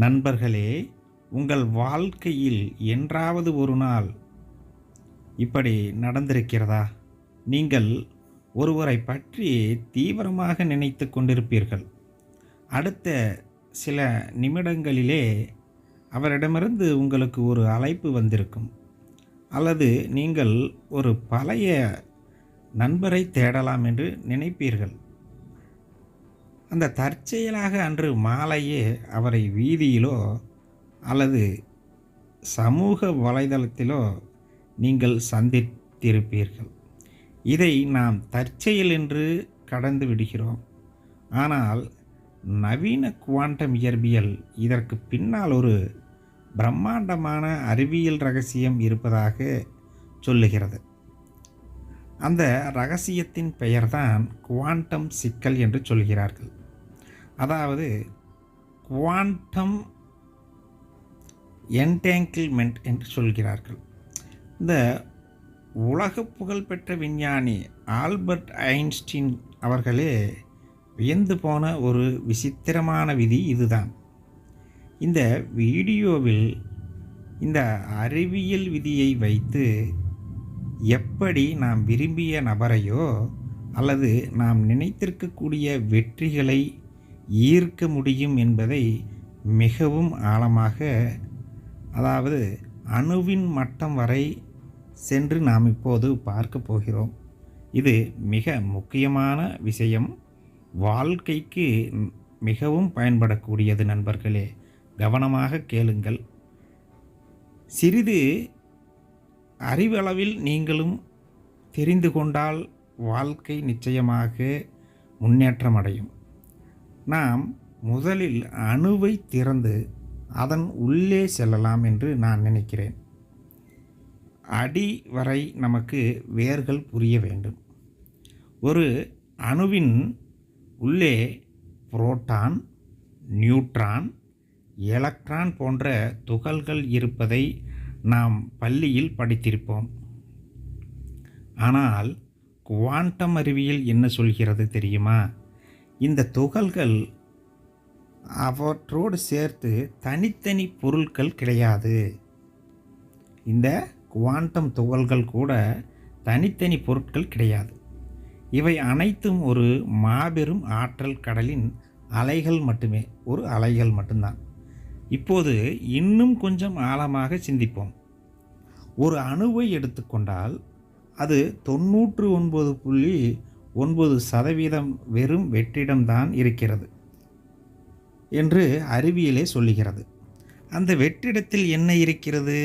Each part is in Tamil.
நண்பர்களே, உங்கள் வாழ்க்கையில் என்றாவது ஒரு நாள் இப்படி நடந்திருக்கிறதா? நீங்கள் ஒருவரைப் பற்றி தீவிரமாக நினைத்துக் கொண்டிருப்பீர்கள். அடுத்த சில நிமிடங்களிலே அவரிடமிருந்து உங்களுக்கு ஒரு அழைப்பு வந்திருக்கும். அல்லது நீங்கள் ஒரு பழைய நண்பரை தேடலாம் என்று நினைப்பீர்கள். அந்த தற்செயலாக அன்று மாலையே அவரை வீதியிலோ அல்லது சமூக வலைதளத்திலோ நீங்கள் சந்தித்திருப்பீர்கள். இதை நாம் தற்செயல் என்று கடந்து விடுகிறோம். ஆனால் நவீன குவாண்டம் இயற்பியல் இதற்கு பின்னால் ஒரு பிரம்மாண்டமான அறிவியல் ரகசியம் இருப்பதாக சொல்லுகிறது. அந்த ரகசியத்தின் பெயர்தான் குவாண்டம் சிக்கல் என்று சொல்கிறார்கள். அதாவது குவாண்டம் என்டேங்கிள்மெண்ட் என்று சொல்கிறார்கள். இந்த உலக புகழ்பெற்ற விஞ்ஞானி ஆல்பர்ட் ஐன்ஸ்டீன் அவர்களே வியந்து போன ஒரு விசித்திரமான விதி இதுதான். இந்த வீடியோவில் இந்த அறிவியல் விதியை வைத்து எப்படி நாம் விரும்பிய நபரையோ அல்லது நாம் நினைத்திருக்கக்கூடிய வெற்றிகளை ஈர்க்க முடியும் என்பதை மிகவும் ஆழமாக, அதாவது அணுவின் மட்டம் வரை சென்று நாம் இப்போது பார்க்க போகிறோம். இது மிக முக்கியமான விஷயம், வாழ்க்கைக்கு மிகவும் பயன்படக்கூடியது. நண்பர்களே, கவனமாக கேளுங்கள். சிறிது அறிவளவில் நீங்களும் தெரிந்து கொண்டால் வாழ்க்கை நிச்சயமாக முன்னேற்றமடையும். நாம் முதலில் அணுவை திறந்து அதன் உள்ளே செல்லலாம் என்று நான் நினைக்கிறேன். அடி வரை நமக்கு வேர்கள் புரிய வேண்டும். ஒரு அணுவின் உள்ளே புரோட்டான், நியூட்ரான், எலக்ட்ரான் போன்ற துகள்கள் இருப்பதை நாம் பள்ளியில் படித்திருப்போம். ஆனால் குவாண்டம் அறிவியல் என்ன சொல்கிறது தெரியுமா? இந்த துகள்கள் அவற்றோடு சேர்த்து தனித்தனி பொருட்கள் கிடையாது. இந்த குவாண்டம் துகள்கள் கூட தனித்தனி பொருட்கள் கிடையாது. இவை அனைத்தும் ஒரு மாபெரும் ஆற்றல் கடலின் அலைகள் மட்டுமே, ஒரு அலைகள் மட்டும்தான். இப்போது இன்னும் கொஞ்சம் ஆழமாக சிந்திப்போம். ஒரு அணுவை எடுத்துக்கொண்டால் அது 99.9% வெறும் வெற்றிடம்தான் இருக்கிறது என்று அறிவியலே சொல்லுகிறது. அந்த வெற்றிடத்தில் என்ன இருக்கிறது?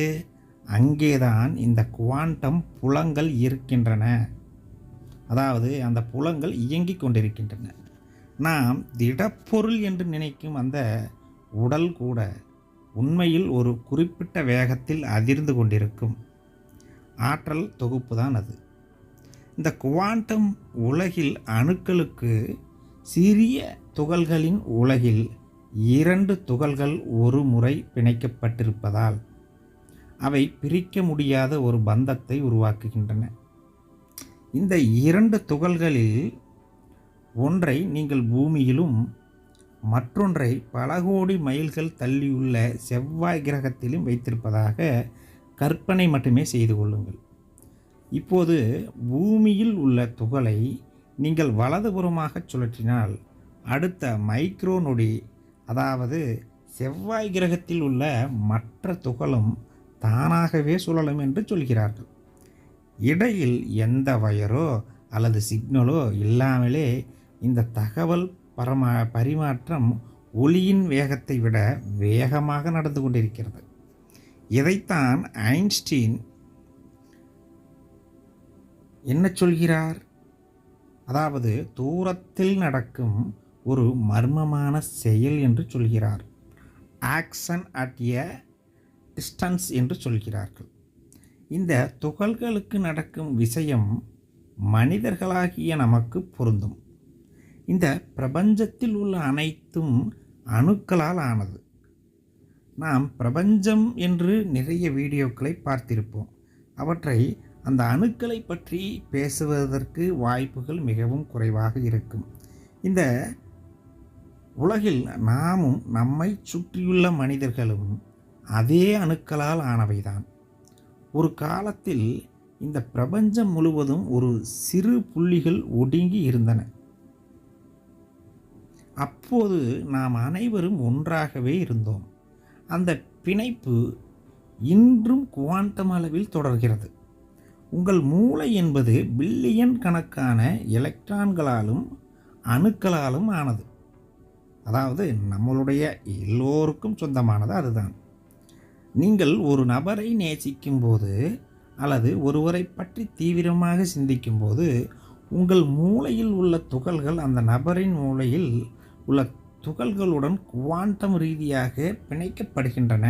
அங்கேதான் இந்த குவாண்டம் புலங்கள் இருக்கின்றன. அதாவது அந்த புலங்கள் இயங்கிக் கொண்டிருக்கின்றன. நாம் திடப்பொருள் என்று நினைக்கும் அந்த உடல் கூட உண்மையில் ஒரு குறிப்பிட்ட வேகத்தில் அதிர்ந்து கொண்டிருக்கும் ஆற்றல் தொகுப்பு தான் அது. இந்த குவாண்டம் உலகில் அணுக்களுக்கு சிறிய துகள்களின் உலகில் 2 துகள்கள் ஒரு முறை பிணைக்கப்பட்டிருப்பதால் அவை பிரிக்க முடியாத ஒரு பந்தத்தை உருவாக்குகின்றன. இந்த 2 துகள்களில் ஒன்றை நீங்கள் பூமியிலும் மற்றொன்றை பல கோடி மைல்கள் தள்ளியுள்ள செவ்வாய் கிரகத்திலும் வைத்திருப்பதாக கற்பனை மட்டுமே செய்து கொள்ளுங்கள். இப்போது பூமியில் உள்ள துகளை நீங்கள் வலதுபுறமாக சுழற்றினால் அடுத்த மைக்ரோ நொடி, அதாவது செவ்வாய் கிரகத்தில் உள்ள மற்ற துகளும் தானாகவே சுழலும் என்று சொல்கிறார்கள். இடையில் எந்த வயரோ அல்லது சிக்னலோ இல்லாமலே இந்த தகவல் பரிமாற்றம் ஒளியின் வேகத்தை விட வேகமாக நடந்து கொண்டிருக்கிறது. இதைத்தான் ஐன்ஸ்டீன் என்ன சொல்கிறார்? அதாவது தூரத்தில் நடக்கும் ஒரு மர்மமான செயல் என்று சொல்கிறார். ஆக்ஷன் அட் எ டிஸ்டன்ஸ் என்று சொல்கிறார்கள். இந்த துகள்களுக்கு நடக்கும் விஷயம் மனிதர்களாகிய நமக்கு பொருந்தும். இந்த பிரபஞ்சத்தில் உள்ள அனைத்தும் அணுக்களால் ஆனது. நாம் பிரபஞ்சம் என்று நிறைய வீடியோக்களை பார்த்திருப்போம். அவற்றை அந்த அணுக்களை பற்றி பேசுவதற்கு வாய்ப்புகள் மிகவும் குறைவாக இருக்கும். இந்த உலகில் நாமும் நம்மை சுற்றியுள்ள மனிதர்களும் அதே அணுக்களால் ஆனவைதான். ஒரு காலத்தில் இந்த பிரபஞ்சம் முழுவதும் ஒரு சிறு புள்ளிகள் ஒடுங்கி இருந்தன. அப்போது நாம் அனைவரும் ஒன்றாகவே இருந்தோம். அந்த பிணைப்பு இன்றும் குவாண்டம் அளவில் தொடர்கிறது. உங்கள் மூளை என்பது பில்லியன் கணக்கான எலக்ட்ரான்களாலும் அணுக்களாலும் ஆனது. அதாவது நம்மளுடைய எல்லோருக்கும் சொந்தமானது அதுதான். நீங்கள் ஒரு நபரை நேசிக்கும் போது அல்லது ஒருவரை பற்றி தீவிரமாக சிந்திக்கும் போது உங்கள் மூளையில் உள்ள துகள்கள் அந்த நபரின் மூளையில் உள்ள துகள்களுடன் குவாண்டம் ரீதியாக பிணைக்கப்படுகின்றன.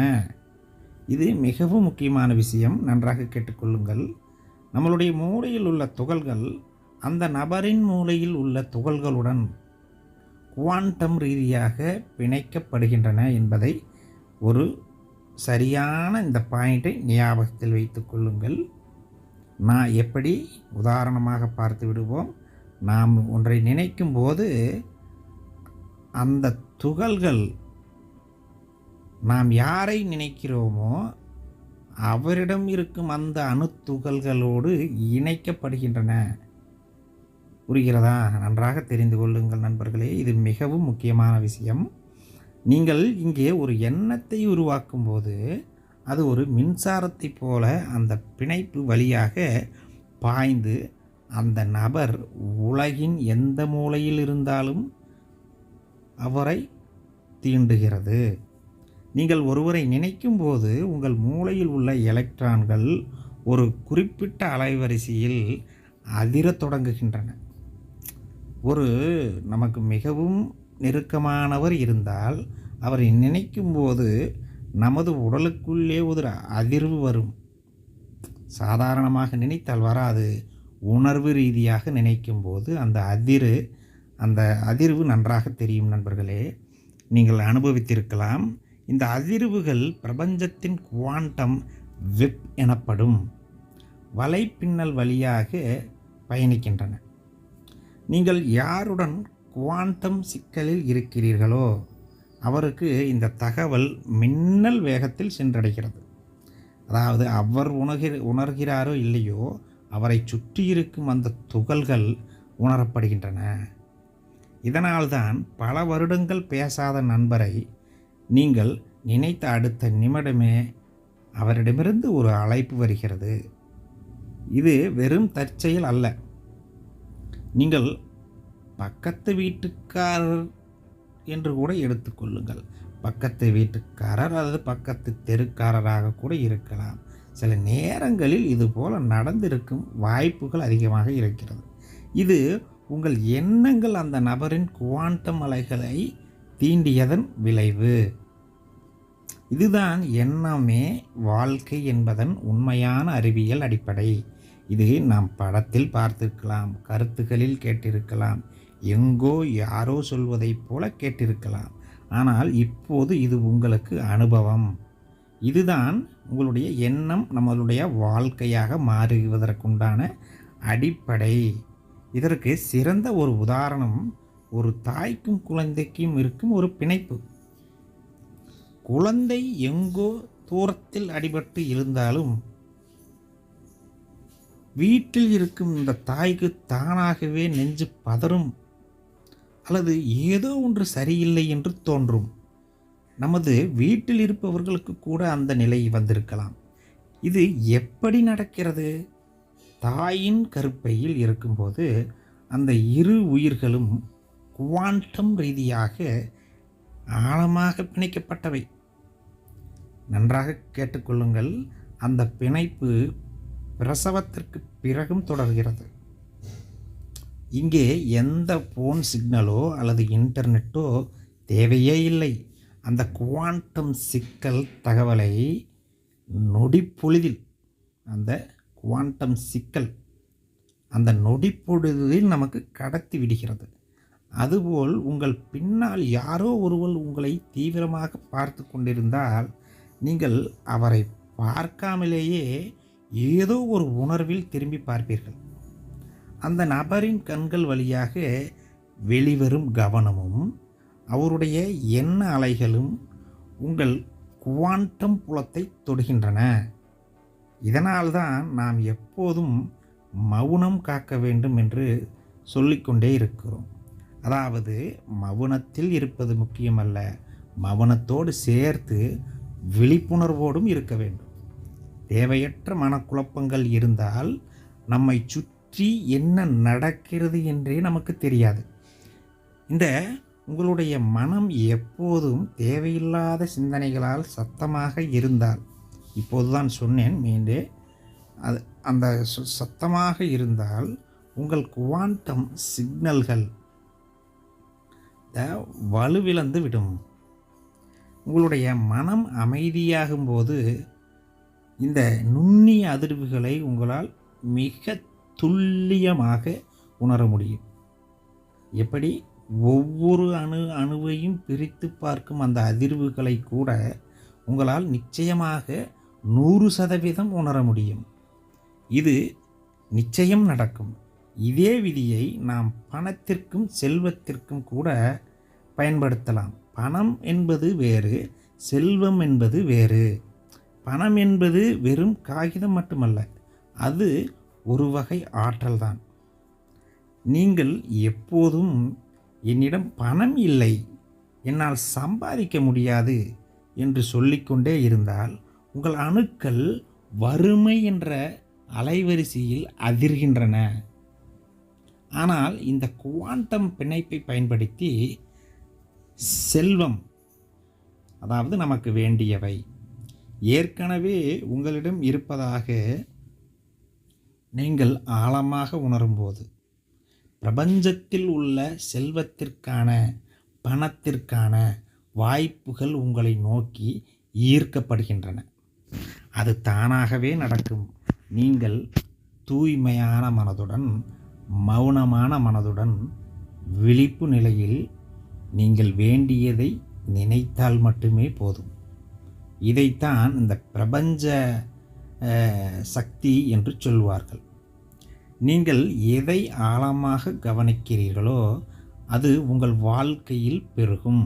இது மிகவும் முக்கியமான விஷயம், நன்றாக கேட்டுக்கொள்ளுங்கள். நம்மளுடைய மூளையில் உள்ள துகள்கள் அந்த நபரின் மூளையில் உள்ள துகள்களுடன் குவாண்டம் ரீதியாக பிணைக்கப்படுகின்றன என்பதை ஒரு சரியான இந்த பாயிண்ட்டை ஞாபகத்தில் வைத்து கொள்ளுங்கள். நான் எப்படி உதாரணமாக பார்த்து விடுவோம். நாம் ஒன்றை நினைக்கும் போது அந்த துகள்கள் நாம் யாரை நினைக்கிறோமோ அவரிடம் இருக்கும் அந்த அணுத்துகள்களோடு இணைக்கப்படுகின்றன. புரிகிறதா? நன்றாக தெரிந்து கொள்ளுங்கள் நண்பர்களே, இது மிகவும் முக்கியமான விஷயம். நீங்கள் இங்கே ஒரு எண்ணத்தை உருவாக்கும் போது அது ஒரு மின்சாரத்தை போல அந்த பிணைப்பு வழியாக பாய்ந்து அந்த நபர் உலகின் எந்த மூலையில் இருந்தாலும் அவரை தீண்டுகிறது. நீங்கள் ஒருவரை நினைக்கும் போது உங்கள் மூளையில் உள்ள எலக்ட்ரான்கள் ஒரு குறிப்பிட்ட அலைவரிசையில் அதிரத் தொடங்குகின்றன. ஒரு நமக்கு மிகவும் நெருக்கமானவர் இருந்தால் அவரை நினைக்கும் போது நமது உடலுக்குள்ளே ஒரு அதிர்வு வரும். சாதாரணமாக நினைத்தால் வராது. உணர்வு ரீதியாக நினைக்கும் போது அந்த அதிர்வு நன்றாக தெரியும் நண்பர்களே, நீங்கள் அனுபவித்திருக்கலாம். இந்த அதிர்வுகள் பிரபஞ்சத்தின் குவாண்டம் வெப் எனப்படும் வலைப்பின்னல் வழியாக பயணிக்கின்றன. நீங்கள் யாருடன் குவாண்டம் சிக்கலில் இருக்கிறீர்களோ அவருக்கு இந்த தகவல் மின்னல் வேகத்தில் சென்றடைகிறது. அதாவது அவர் உணர்கிறாரோ இல்லையோ அவரை சுற்றி இருக்கும் அந்த துகள்கள் உணரப்படுகின்றன. இதனால்தான் பல வருடங்கள் பேசாத நண்பரை நீங்கள் நினைத்த அடுத்த நிமிடமே அவரிடமிருந்து ஒரு அழைப்பு வருகிறது. இது வெறும் தற்செயல் அல்ல. நீங்கள் பக்கத்து வீட்டுக்காரர் என்று கூட எடுத்துக்கொள்ளுங்கள். பக்கத்து வீட்டுக்காரர் அல்லது பக்கத்து தெருக்காரராக கூட இருக்கலாம். சில நேரங்களில் இதுபோல் நடந்திருக்கும் வாய்ப்புகள் அதிகமாக இருக்கிறது. இது உங்கள் எண்ணங்கள் அந்த நபரின் குவாண்டம் அலைகளை தீண்டியதன் விளைவு. இதுதான் எண்ணமே வாழ்க்கை என்பதன் உண்மையான அறிவியல் அடிப்படை. இது நாம் படத்தில் பார்த்திருக்கலாம், கருத்துக்களில் கேட்டிருக்கலாம், எங்கோ யாரோ சொல்வதைப் போல கேட்டிருக்கலாம். ஆனால் இப்போது இது உங்களுக்கு அனுபவம். இதுதான் உங்களுடைய எண்ணம் நம்மளுடைய வாழ்க்கையாக மாறுவதற்குண்டான அடிப்படை. இதற்கு சிறந்த ஒரு உதாரணம் ஒரு தாய்க்கும் குழந்தைக்கும் இருக்கும் ஒரு பிணைப்பு. குழந்தை எங்கோ தூரத்தில் அடிபட்டு இருந்தாலும் வீட்டில் இருக்கும் இந்த தாய்க்கு தானாகவே நெஞ்சு பதறும் அல்லது ஏதோ ஒன்று சரியில்லை என்று தோன்றும். நமது வீட்டில் இருப்பவர்களுக்கு கூட அந்த நிலை வந்திருக்கலாம். இது எப்படி நடக்கிறது? தாயின் கருப்பையில் இருக்கும்போது அந்த இரு உயிர்களும் குவாண்டம் ரீதியாக ஆழமாக பிணைக்கப்பட்டவை. நன்றாக கேட்டுக்கொள்ளுங்கள். அந்த பிணைப்பு பிரசவத்திற்கு பிறகும் தொடர்கிறது. இங்கே எந்த ஃபோன் சிக்னலோ அல்லது இன்டர்நெட்டோ தேவையே இல்லை. அந்த குவாண்டம் சிக்கல் தகவலை நொடிப்பொழுதில் அந்த குவாண்டம் சிக்கல் அந்த நொடிப்பொழுதில் நமக்கு கடத்தி விடுகிறது. அதுபோல் உங்கள் பின்னால் யாரோ ஒருவர் உங்களை தீவிரமாக பார்த்து கொண்டிருந்தால் நீங்கள் அவரை பார்க்காமலேயே ஏதோ ஒரு உணர்வில் திரும்பி பார்ப்பீர்கள். அந்த நபரின் கண்கள் வழியாக வெளிவரும் கவனமும் அவருடைய எண்ண அலைகளும் உங்கள் குவாண்டம் புலத்தை தொடுகின்றன. இதனால்தான் நாம் எப்போதும் மௌனம் காக்க வேண்டும் என்று சொல்லிக்கொண்டே இருக்கிறோம். அதாவது மௌனத்தில் இருப்பது முக்கியமல்ல, மௌனத்தோடு சேர்த்து விழிப்புணர்வோடும் இருக்க வேண்டும். தேவையற்ற மனக்குழப்பங்கள் இருந்தால் நம்மை சுற்றி என்ன நடக்கிறது என்றே நமக்கு தெரியாது. இந்த உங்களுடைய மனம் எப்போதும் தேவையில்லாத சிந்தனைகளால் சத்தமாக இருந்தால், இப்போதுதான் சொன்னேன் மீண்டும், அந்த சத்தமாக இருந்தால் உங்கள் குவாண்டம் சிக்னல்கள் வலுவிழந்து விடும். உங்களுடைய மனம் அமைதியாகும்போது இந்த நுண்ணிய அதிர்வுகளை உங்களால் மிக துல்லியமாக உணர முடியும். எப்படி ஒவ்வொரு அணுவையும் பிரித்து பார்க்கும் அந்த அதிர்வுகளை கூட உங்களால் நிச்சயமாக 100% உணர முடியும். இது நிச்சயம் நடக்கும். இதே விதியை நாம் பணத்திற்கும் செல்வத்திற்கும் கூட பயன்படுத்தலாம். பணம் என்பது வேறு, செல்வம் என்பது வேறு. பணம் என்பது வெறும் காகிதம் மட்டுமல்ல, அது ஒரு வகை ஆற்றல்தான். நீங்கள் எப்போதும் என்னிடம் பணம் இல்லை, என்னால் சம்பாதிக்க முடியாது என்று சொல்லிக்கொண்டே இருந்தால் உங்கள் அணுக்கள் வறுமை என்ற அலைவரிசையில் அதிர்கின்றன. ஆனால் இந்த குவாண்டம் பிணைப்பை பயன்படுத்தி செல்வம், அதாவது நமக்கு வேண்டியவை ஏற்கனவே உங்களிடம் இருப்பதாக நீங்கள் ஆழமாக உணரும்போது பிரபஞ்சத்தில் உள்ள செல்வத்திற்கான, பணத்திற்கான வாய்ப்புகள் உங்களை நோக்கி ஈர்க்கப்படுகின்றன. அது தானாகவே நடக்கும். நீங்கள் தூய்மையான மனதுடன், மௌனமான மனதுடன், விழிப்பு நிலையில் நீங்கள் வேண்டியதை நினைத்தால் மட்டுமே போதும். இதைத்தான் இந்த பிரபஞ்ச சக்தி என்று சொல்வார்கள். நீங்கள் எதை ஆழமாக கவனிக்கிறீர்களோ அது உங்கள் வாழ்க்கையில் பெருகும்.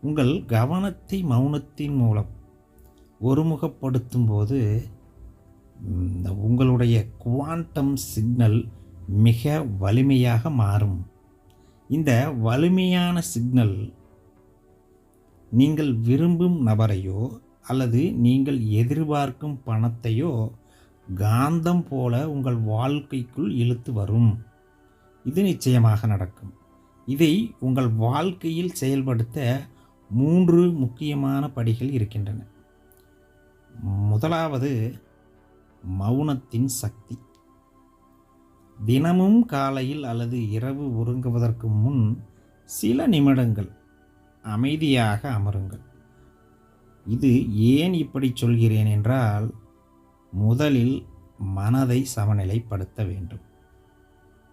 உங்கள் கவனத்தை மௌனத்தின் மூலம் ஒருமுகப்படுத்தும் போது உங்களுடைய குவாண்டம் சிக்னல் மிக வலிமையாக மாறும். இந்த வலிமையான சிக்னல் நீங்கள் விரும்பும் நபரையோ அல்லது நீங்கள் எதிர்பார்க்கும் பணத்தையோ காந்தம் போல உங்கள் வாழ்க்கைக்குள் இழுத்து வரும். இது நிச்சயமாக நடக்கும். இதை உங்கள் வாழ்க்கையில் செயல்படுத்த 3 முக்கியமான படிகள் இருக்கின்றன. முதலாவது, மௌனத்தின் சக்தி. தினமும் காலையில் அல்லது இரவு உறங்குவதற்கு முன் சில நிமிடங்கள் அமைதியாக அமருங்கள். இது ஏன் இப்படி சொல்கிறேன் என்றால், முதலில் மனதை சமநிலைப்படுத்த வேண்டும்.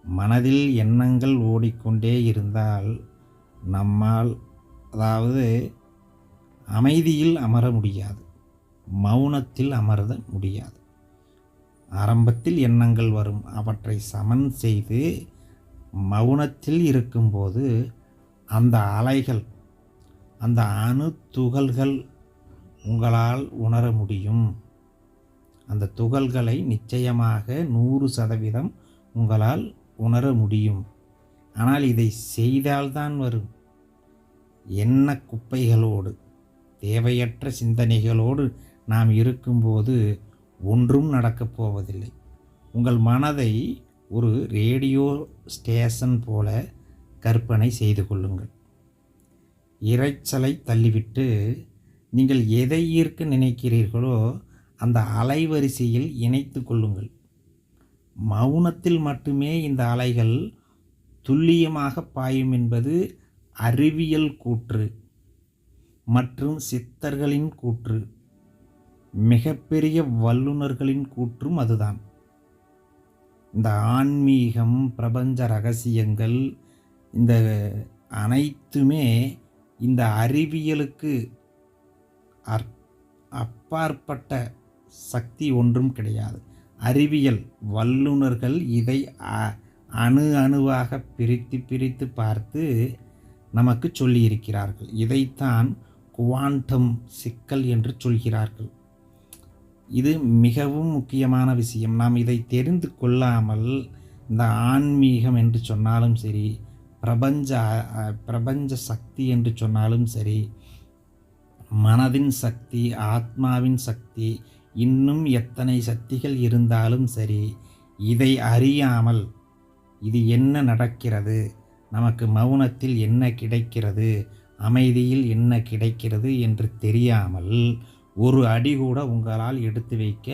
மனதில் எண்ணங்கள் ஓடிக்கொண்டே இருந்தால் நம்மால், அதாவது அமைதியில் அமர முடியாது, மௌனத்தில் அமர முடியாது. ஆரம்பத்தில் எண்ணங்கள் வரும், அவற்றை சமன் செய்து மௌனத்தில் இருக்கும்போது அந்த அலைகள், அந்த அணு துகள்கள் உங்களால் உணர முடியும். அந்த துகள்களை நிச்சயமாக 100% உங்களால் உணர முடியும். ஆனால் இதை செய்தால்தான் வரும். எண்ண குப்பைகளோடு, தேவையற்ற சிந்தனைகளோடு நாம் இருக்கும்போது ஒன்றும் நடக்கப் போவதில்லை. உங்கள் மனதை ஒரு ரேடியோ ஸ்டேஷன் போல கற்பனை செய்து கொள்ளுங்கள். இரைச்சலை தள்ளிவிட்டு நீங்கள் எதை ஈர்க்க நினைக்கிறீர்களோ அந்த அலைவரிசையில் இணைத்து கொள்ளுங்கள். மௌனத்தில் மட்டுமே இந்த அலைகள் துல்லியமாக பாயும் என்பது அறிவியல் கூற்று மற்றும் சித்தர்களின் கூற்று, மிகப்பெரிய வல்லுநர்களின் கூற்றும் அதுதான். இந்த ஆன்மீகம், பிரபஞ்ச ரகசியங்கள், இந்த அனைத்துமே இந்த அறிவியலுக்கு அப்பாற்பட்ட சக்தி ஒன்றும் கிடையாது. அறிவியல் வல்லுநர்கள் இதை அணு அணுவாக பிரித்து பார்த்து நமக்கு சொல்லியிருக்கிறார்கள். இதைத்தான் குவாண்டம் சிக்கல் என்று சொல்கிறார்கள். இது மிகவும் முக்கியமான விஷயம். நாம் இதை தெரிந்து கொள்ளாமல் இந்த ஆன்மீகம் என்று சொன்னாலும் சரி, பிரபஞ்ச சக்தி என்று சொன்னாலும் சரி, மனதின் சக்தி, ஆத்மாவின் சக்தி, இன்னும் எத்தனை சக்திகள் இருந்தாலும் சரி, இதை அறியாமல் இது என்ன நடக்கிறது, நமக்கு மௌனத்தில் என்ன கிடைக்கிறது, அமைதியில் என்ன கிடைக்கிறது என்று தெரியாமல் ஒரு அடி கூட உங்களால் எடுத்து வைக்க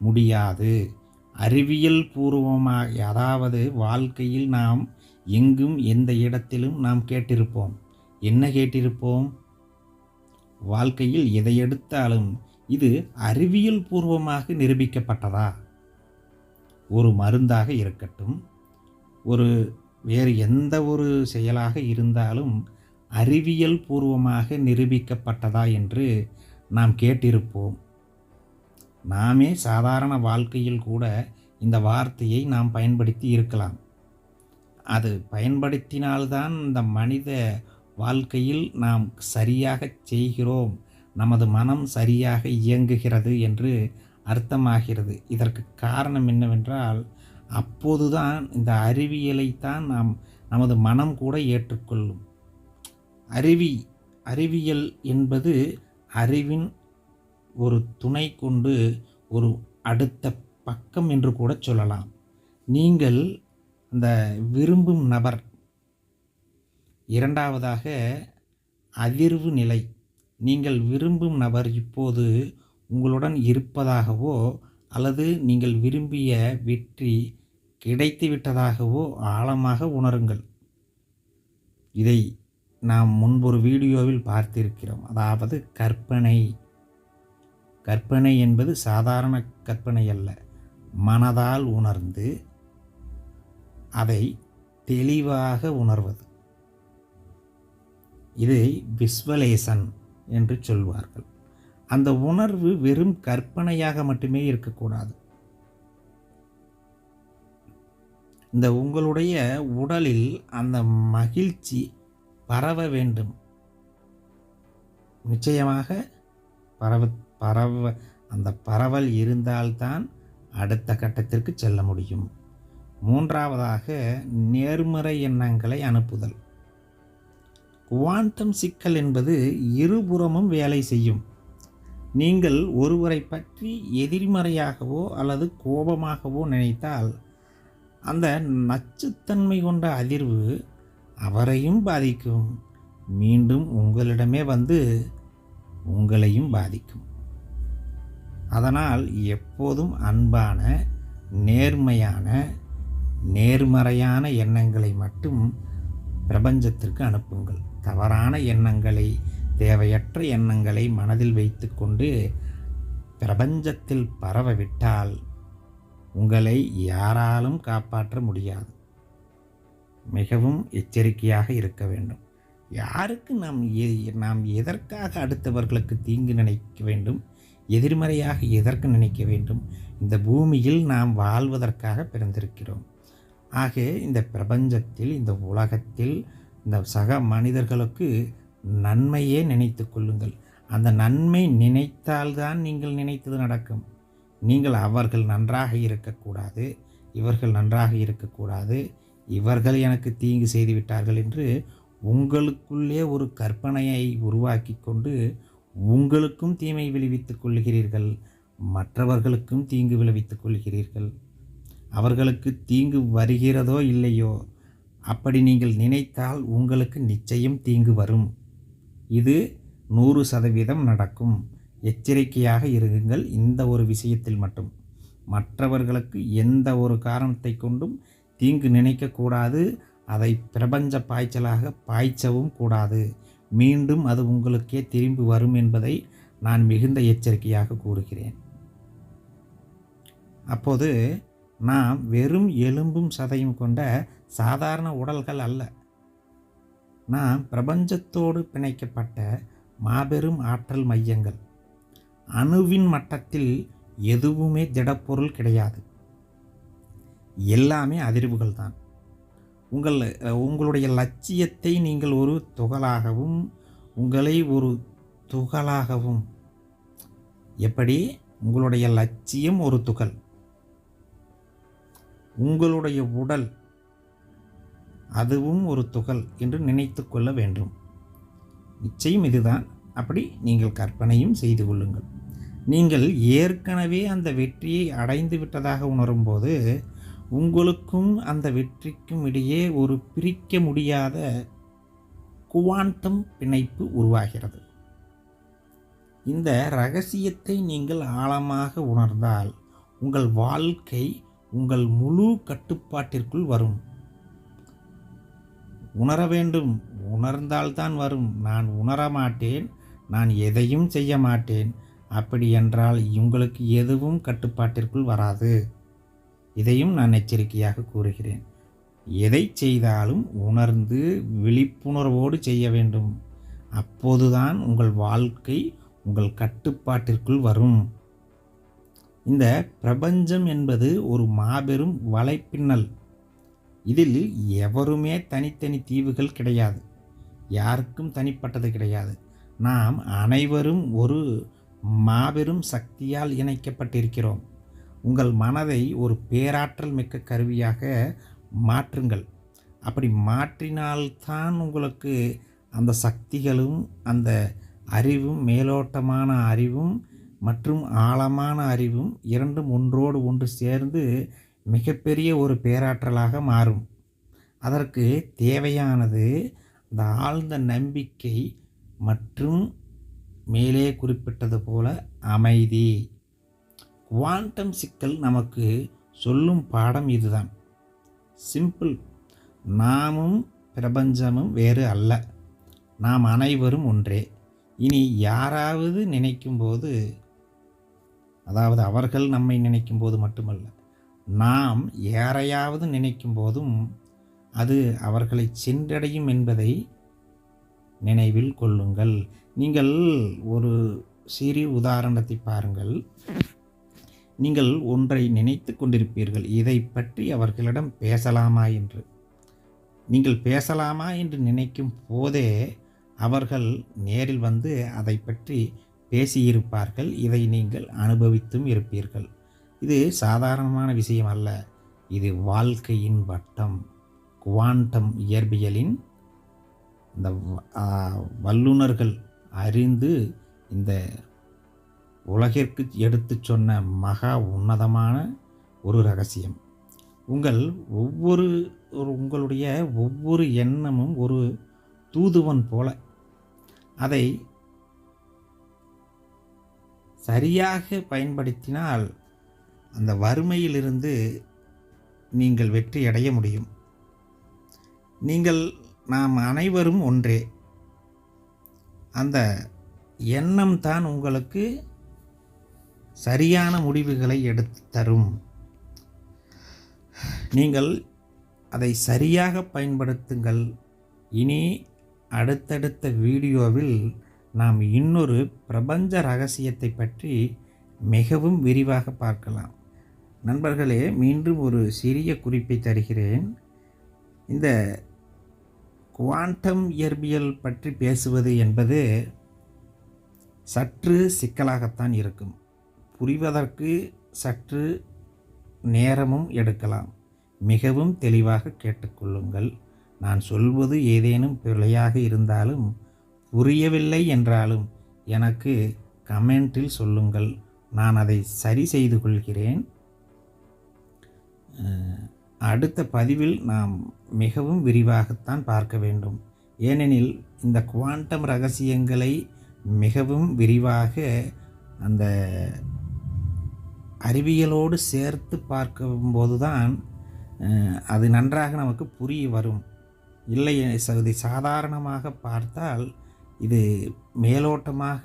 முடியாது. அறிவியல் பூர்வமாக, அதாவது வாழ்க்கையில் நாம் எங்கும் எந்த இடத்திலும் நாம் கேட்டிருப்போம். என்ன கேட்டிருப்போம்? வாழ்க்கையில் எதை எடுத்தாலும் இது அறிவியல் பூர்வமாக நிரூபிக்கப்பட்டதா? ஒரு மருந்தாக இருக்கட்டும், வேறு எந்த ஒரு செயலாக இருந்தாலும் அறிவியல் பூர்வமாக நிரூபிக்கப்பட்டதா என்று நாம் கேட்டிருப்போம். நாமே சாதாரண வாழ்க்கையில் கூட இந்த வார்த்தையை நாம் பயன்படுத்தி இருக்கலாம். அது பயன்படுத்தினால்தான் இந்த மனித வாழ்க்கையில் நாம் சரியாக செய்கிறோம், நமது மனம் சரியாக இயங்குகிறது என்று அர்த்தமாகிறது. இதற்கு காரணம் என்னவென்றால், அப்போதுதான் இந்த அறிவியலைத்தான் நமது மனம் கூட ஏற்றுக்கொள்ளும். அறிவியல் என்பது அறிவின் ஒரு துணை கொண்டு ஒரு அடுத்த பக்கம் என்று கூட சொல்லலாம். நீங்கள் அந்த விரும்பும் நபர், இரண்டாவதாக அதிர்வு நிலை. நீங்கள் விரும்பும் நபர் இப்போது உங்களுடன் இருப்பதாகவோ அல்லது நீங்கள் விரும்பிய வெற்றி கிடைத்துவிட்டதாகவோ ஆழமாக உணருங்கள். இதை நாம் முன்பொரு வீடியோவில் பார்த்திருக்கிறோம். அதாவது கற்பனை என்பது சாதாரண கற்பனை அல்ல. மனதால் உணர்ந்து அதை தெளிவாக உணர்வது. இதை விஸ்வலேஷன் என்று சொல்வார்கள். அந்த உணர்வு வெறும் கற்பனையாக மட்டுமே இருக்கக்கூடாது. இந்த உங்களுடைய உடலில் அந்த மகிழ்ச்சி பரவ வேண்டும். நிச்சயமாக அந்த பரவல் இருந்தால்தான் அடுத்த கட்டத்திற்கு செல்ல முடியும். மூன்றாவதாக நேர்மறை எண்ணங்களை அனுப்புதல். குவாண்டம் சிக்கல் என்பது இருபுறமும் வேலை செய்யும். நீங்கள் ஒருவரை பற்றி எதிர்மறையாகவோ அல்லது கோபமாகவோ நினைத்தால் அந்த நச்சுத்தன்மை கொண்ட அதிர்வு அவரையும் பாதிக்கும், மீண்டும் உங்களிடமே வந்து உங்களையும் பாதிக்கும். அதனால் எப்போதும் அன்பான, நேர்மையான, நேர்மறையான எண்ணங்களை மட்டும் பிரபஞ்சத்திற்கு அனுப்புங்கள். தவறான எண்ணங்களை, தேவையற்ற எண்ணங்களை மனதில் வைத்து கொண்டு பிரபஞ்சத்தில் பரவவிட்டால் உங்களை யாராலும் காப்பாற்ற முடியாது. மிகவும் எச்சரிக்கையாக இருக்க வேண்டும். யாருக்கு நாம் எதற்காக அடுத்தவர்களுக்கு தீங்கு நினைக்க வேண்டும், எதிர்மறையாக எதற்கு நினைக்க வேண்டும்? இந்த பூமியில் நாம் வாழ்வதற்காக பிறந்திருக்கிறோம். ஆக இந்த பிரபஞ்சத்தில், இந்த உலகத்தில், இந்த சக மனிதர்களுக்கு நன்மையே நினைத்து கொள்ளுங்கள். அந்த நன்மை நினைத்தால்தான் நீங்கள் நினைத்தது நடக்கும். நீங்கள் அவர்கள் நன்றாக இருக்கக்கூடாது, இவர்கள் நன்றாக இருக்கக்கூடாது, இவர்கள் எனக்கு தீங்கு செய்து விட்டார்கள் என்று உங்களுக்குள்ளே ஒரு கற்பனையை உருவாக்கி கொண்டு உங்களுக்கும் தீமை விளைவித்துக் கொள்கிறீர்கள், மற்றவர்களுக்கும் தீங்கு விளைவித்துக் கொள்கிறீர்கள். அவர்களுக்கு தீங்கு வருகிறதோ இல்லையோ, அப்படி நீங்கள் நினைத்தால் உங்களுக்கு நிச்சயம் தீங்கு வரும். இது 100% நடக்கும். எச்சரிக்கையாக இருங்கள் இந்த ஒரு விஷயத்தில் மட்டும். மற்றவர்களுக்கு எந்த ஒரு காரணத்தை கொண்டும் தீங்கு நினைக்கக்கூடாது. அதை பிரபஞ்ச பாய்ச்சலாக பாய்ச்சவும் கூடாது. மீண்டும் அது உங்களுக்கே திரும்பி வரும் என்பதை நான் மிகுந்த எச்சரிக்கையாக கூறுகிறேன். அப்போது நாம் வெறும் எலும்பும் சதையும் கொண்ட சாதாரண உடல்கள் அல்ல. நாம் பிரபஞ்சத்தோடு பிணைக்கப்பட்ட மாபெரும் ஆற்றல் மையங்கள். அணுவின் மட்டத்தில் எதுவுமே திடப்பொருள் கிடையாது. எல்லாமே அதிர்வுகள் தான். உங்களுடைய லட்சியத்தை நீங்கள் ஒரு துகளாகவும், உங்களை ஒரு துகளாகவும், எப்படி உங்களுடைய லட்சியம் ஒரு துகள், உங்களுடைய உடல் அதுவும் ஒரு துகள் என்று நினைத்து கொள்ள வேண்டும். நிச்சயம் இதுதான். அப்படி நீங்கள் கற்பனையும் செய்து கொள்ளுங்கள். நீங்கள் ஏற்கனவே அந்த வெற்றியை அடைந்து விட்டதாக உணரும்போது உங்களுக்கும் அந்த வெற்றிக்கும் இடையே ஒரு பிரிக்க முடியாத குவாண்டம் பிணைப்பு உருவாகிறது. இந்த ரகசியத்தை நீங்கள் ஆழமாக உணர்ந்தால் உங்கள் வாழ்க்கை உங்கள் முழு கட்டுப்பாட்டிற்குள் வரும். உணர வேண்டும். உணர்ந்தால்தான் வரும். நான் உணர மாட்டேன், நான் எதையும் செய்ய மாட்டேன், அப்படி என்றால் உங்களுக்கு எதுவும் கட்டுப்பாட்டிற்குள் வராது. இதையும் நான் எச்சரிக்கையாக கூறுகிறேன். எதை செய்தாலும் உணர்ந்து விழிப்புணர்வோடு செய்ய வேண்டும். அப்போதுதான் உங்கள் வாழ்க்கை உங்கள் கட்டுப்பாட்டிற்குள் வரும். இந்த பிரபஞ்சம் என்பது ஒரு மாபெரும் வலைப்பின்னல். இதில் எவருமே தனித்தனி தீவுகள் கிடையாது. யாருக்கும் தனிப்பட்டது கிடையாது. நாம் அனைவரும் ஒரு மாபெரும் சக்தியால் இணைக்கப்பட்டிருக்கிறோம். உங்கள் மனதை ஒரு பேராற்றல் மிக்க கருவியாக மாற்றுங்கள். அப்படி மாற்றினால்தான் உங்களுக்கு அந்த சக்திகளும் அந்த அறிவும், மேலோட்டமான அறிவும் மற்றும் ஆழமான அறிவும் இரண்டும் ஒன்றோடு ஒன்று சேர்ந்து மிகப்பெரிய ஒரு பேராற்றலாக மாறும். அதற்கு தேவையானது அந்த ஆழ்ந்த நம்பிக்கை மற்றும் மேலே குறிப்பிட்டது போல அமைதி. குவாண்டம் சிக்கல் நமக்கு சொல்லும் பாடம் இதுதான். சிம்பிள். நாமும் பிரபஞ்சமும் வேறு அல்ல. நாம் அனைவரும் ஒன்றே. இனி யாராவது நினைக்கும்போது, அதாவது அவர்கள் நம்மை நினைக்கும்போது மட்டுமல்ல, நாம் யாரையாவது நினைக்கும் போதும் அது அவர்களை சென்றடையும் என்பதை நினைவில் கொள்ளுங்கள். நீங்கள் ஒரு சிறிய உதாரணத்தை பாருங்கள். நீங்கள் ஒன்றை நினைத்து கொண்டிருப்பீர்கள், இதை பற்றி அவர்களிடம் பேசலாமா என்று. நீங்கள் பேசலாமா என்று நினைக்கும் போதே அவர்கள் நேரில் வந்து அதை பற்றி பேசியிருப்பார்கள். இதை நீங்கள் அனுபவித்தும் இருப்பீர்கள். இது சாதாரணமான விஷயம் அல்ல. இது வாழ்க்கையின் வட்டம். குவாண்டம் இயற்பியலின் இந்த வல்லுநர்கள் அறிந்து இந்த உலகிற்கு எடுத்து சொன்ன மகா உன்னதமான ஒரு ரகசியம். உங்களுடைய ஒவ்வொரு எண்ணமும் ஒரு தூதுவன் போல. அதை சரியாக பயன்படுத்தினால் அந்த வறுமையிலிருந்து நீங்கள் வெற்றி அடைய முடியும். நாம் அனைவரும் ஒன்றே. அந்த எண்ணம் தான் உங்களுக்கு சரியான முடிவுகளை எடுத்து தரும். நீங்கள் அதை சரியாக பயன்படுத்துங்கள். இனி அடுத்தடுத்த வீடியோவில் நாம் இன்னொரு பிரபஞ்ச ரகசியத்தை பற்றி மிகவும் விரிவாக பார்க்கலாம். நண்பர்களே, மீண்டும் ஒரு சிறிய குறிப்பை தருகிறேன். இந்த குவாண்டம் இயற்பியல் பற்றி பேசுவது என்பது சற்று சிக்கலாகத்தான் இருக்கும். புரிவதற்கு சற்று நேரமும் எடுக்கலாம். மிகவும் தெளிவாக கேட்டுக்கொள்ளுங்கள். நான் சொல்வது ஏதேனும் பிழையாக இருந்தாலும், புரியவில்லை என்றாலும் எனக்கு கமெண்டில் சொல்லுங்கள். நான் அதை சரி செய்து கொள்கிறேன். அடுத்த பதிவில் நாம் மிகவும் விரிவாகத்தான் பார்க்க வேண்டும். ஏனெனில் இந்த குவாண்டம் ரகசியங்களை மிகவும் விரிவாக அந்த அறிவியலோடு சேர்த்து பார்க்கும்போது தான் அது நன்றாக நமக்கு புரிய வரும். இல்லை, இதை சாதாரணமாக பார்த்தால், இது மேலோட்டமாக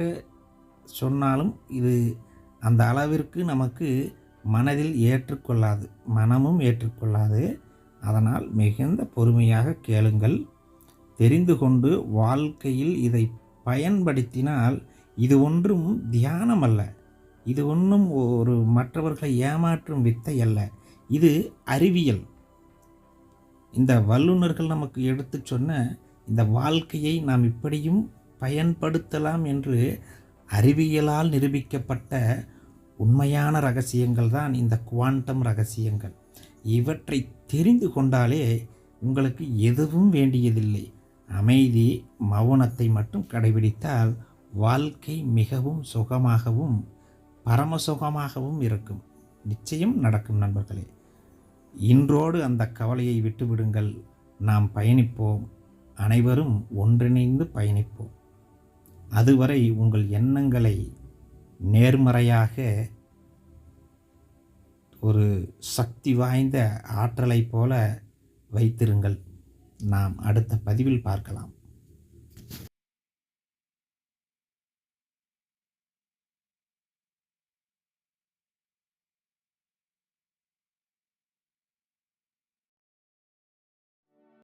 சொன்னாலும் இது அந்த அளவிற்கு நமக்கு மனதில் ஏற்றுக்கொள்ளாது, மனமும் ஏற்றுக்கொள்ளாது. அதனால் மிகுந்த பொறுமையாக கேளுங்கள். தெரிந்து கொண்டு வாழ்க்கையில் இதை பயன்படுத்தினால், இது ஒன்றும் தியானம் அல்ல, இது ஒன்றும் ஒரு மற்றவர்களை ஏமாற்றும் வித்தை அல்ல, இது அறிவியல். இந்த வல்லுநர்கள் நமக்கு எடுத்து சொன்ன இந்த வாழ்க்கையை நாம் இப்படியும் பயன்படுத்தலாம் என்று அறிவியலால் நிரூபிக்கப்பட்ட உண்மையான ரகசியங்கள் தான் இந்த குவாண்டம் ரகசியங்கள். இவற்றை தெரிந்து கொண்டாலே உங்களுக்கு எதுவும் வேண்டியதில்லை. அமைதி, மௌனத்தை மட்டும் கடைபிடித்தால் வாழ்க்கை மிகவும் சுகமாகவும் பரமசுகமாகவும் இருக்கும். நிச்சயம் நடக்கும் நண்பர்களே. இன்றோடு அந்த கவலையை விட்டுவிடுங்கள். நாம் பயணிப்போம். அனைவரும் ஒன்றிணைந்து பயணிப்போம். அதுவரை உங்கள் எண்ணங்களை நேர்மறையாக ஒரு சக்தி வாய்ந்த ஆற்றலைப் போல வைத்திருங்கள். நாம் அடுத்த பதிவில் பார்க்கலாம்.